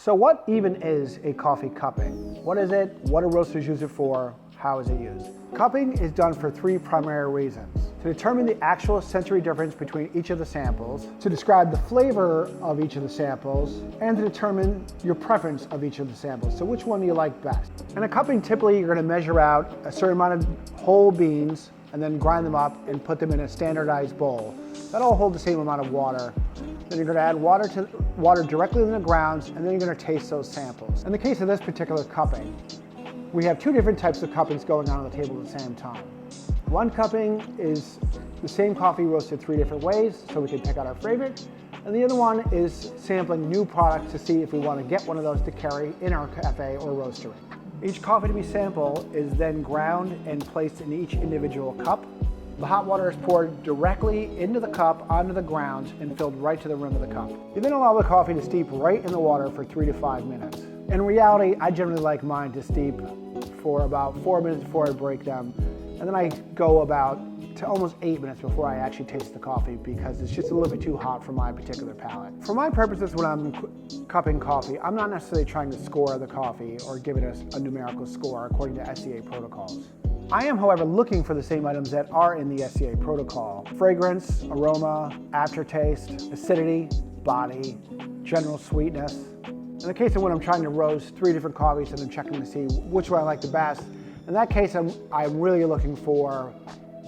So what even is a coffee cupping? What is it? What do roasters use it for? How is it used? Cupping is done for three primary reasons: to determine the actual sensory difference between each of the samples, to describe the flavor of each of the samples, and to determine your preference of each of the samples. So which one do you like best? In a cupping, typically you're going to measure out a certain amount of whole beans and then grind them up and put them in a standardized bowl. That'll hold the same amount of water. Then you're going to add water directly in the grounds, and then you're going to taste those samples. In the case of this particular cupping, we have two different types of cuppings going on the table at the same time. One cupping is the same coffee roasted three different ways, so we can pick out our favorite. And the other one is sampling new products to see if we want to get one of those to carry in our cafe or roastery. Each coffee to be sampled is then ground and placed in each individual cup. The hot water is poured directly into the cup, onto the grounds, and filled right to the rim of the cup. You then allow the coffee to steep right in the water for 3 to 5 minutes. In reality, I generally like mine to steep for about 4 minutes before I break them, and then I go about to almost 8 minutes before I actually taste the coffee because it's just a little bit too hot for my particular palate. For my purposes, when I'm cupping coffee, I'm not necessarily trying to score the coffee or give it a numerical score according to SCA protocols. I am, however, looking for the same items that are in the SCA protocol: fragrance, aroma, aftertaste, acidity, body, general sweetness. In the case of when I'm trying to roast 3 different coffees and I'm checking to see which one I like the best, in that case I'm really looking for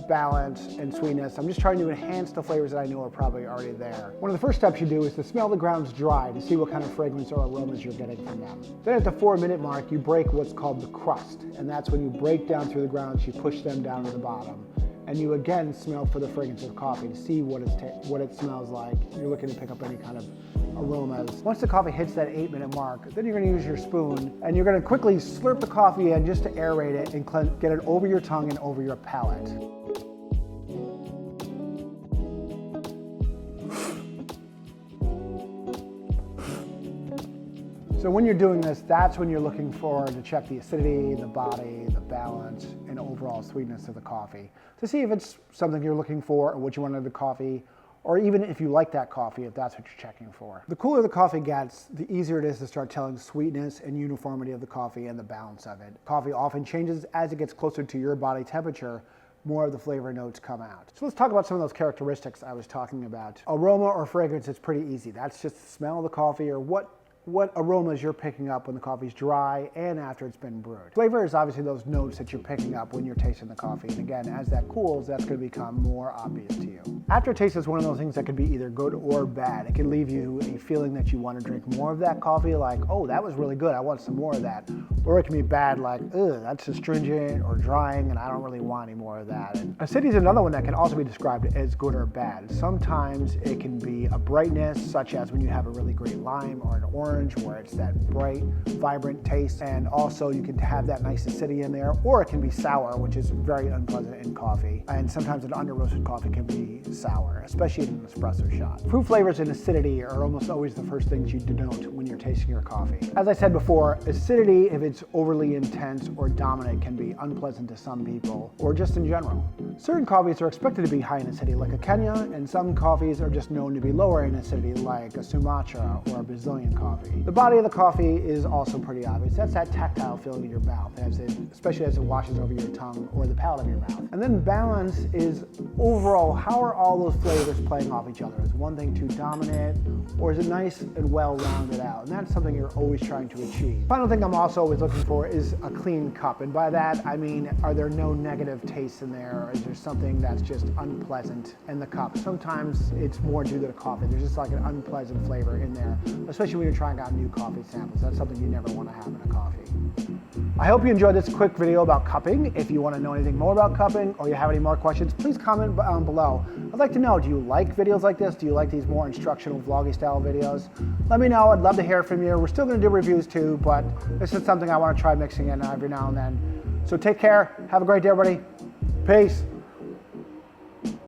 balance and sweetness. I'm just trying to enhance the flavors that I know are probably already there. One of the first steps you do is to smell the grounds dry to see what kind of fragrance or aromas you're getting from them. Then at the 4-minute mark, you break what's called the crust, and that's when you break down through the grounds, you push them down to the bottom. And you again smell for the fragrance of coffee to see what it smells like. You're looking to pick up any kind of aromas. Once the coffee hits that 8-minute mark, then you're going to use your spoon and you're going to quickly slurp the coffee in just to aerate it and get it over your tongue and over your palate. So when you're doing this, that's when you're looking for to check the acidity, the body, the balance, and overall sweetness of the coffee to see if it's something you're looking for or what you want out of the coffee, or even if you like that coffee, if that's what you're checking for. The cooler the coffee gets, the easier it is to start telling sweetness and uniformity of the coffee and the balance of it. Coffee often changes as it gets closer to your body temperature. More of the flavor notes come out. So let's talk about some of those characteristics I was talking about. Aroma or fragrance is pretty easy. That's just the smell of the coffee or what aromas you're picking up when the coffee's dry and after it's been brewed. Flavor is obviously those notes that you're picking up when you're tasting the coffee. And again, as that cools, that's going to become more obvious to you. Aftertaste is one of those things that can be either good or bad. It can leave you a feeling that you want to drink more of that coffee, like, oh, that was really good, I want some more of that. Or it can be bad, like, ugh, that's astringent or drying and I don't really want any more of that. And acidity is another one that can also be described as good or bad. Sometimes it can be a brightness, such as when you have a really great lime or an orange, where it's that bright, vibrant taste, and also you can have that nice acidity in there, or it can be sour, which is very unpleasant in coffee, and sometimes an under-roasted coffee can be sour, especially in an espresso shot. Fruit flavors and acidity are almost always the first things you denote when you're tasting your coffee. As I said before, acidity, if it's overly intense or dominant, can be unpleasant to some people, or just in general. Certain coffees are expected to be high in acidity, like a Kenya, and some coffees are just known to be lower in acidity, like a Sumatra or a Brazilian coffee. The body of the coffee is also pretty obvious. That's that tactile feeling in your mouth, especially as it washes over your tongue or the palate of your mouth. And then balance is overall, how are all those flavors playing off each other? Is one thing too dominant, or is it nice and well rounded out? And that's something you're always trying to achieve. Final thing I'm also always looking for is a clean cup. And by that, I mean, are there no negative tastes in there? Or is there something that's just unpleasant in the cup? Sometimes it's more due to the coffee. There's just like an unpleasant flavor in there, especially when you're trying out new coffee samples. That's something you never want to have in a coffee. I hope you enjoyed this quick video about cupping. If you want to know anything more about cupping or you have any more questions, please comment below. I'd like to know, do you like videos like this? Do you like these more instructional vloggy style videos? Let me know. I'd love to hear from you. We're still going to do reviews too, but this is something I want to try mixing in every now and then. So take care. Have a great day, everybody. Peace.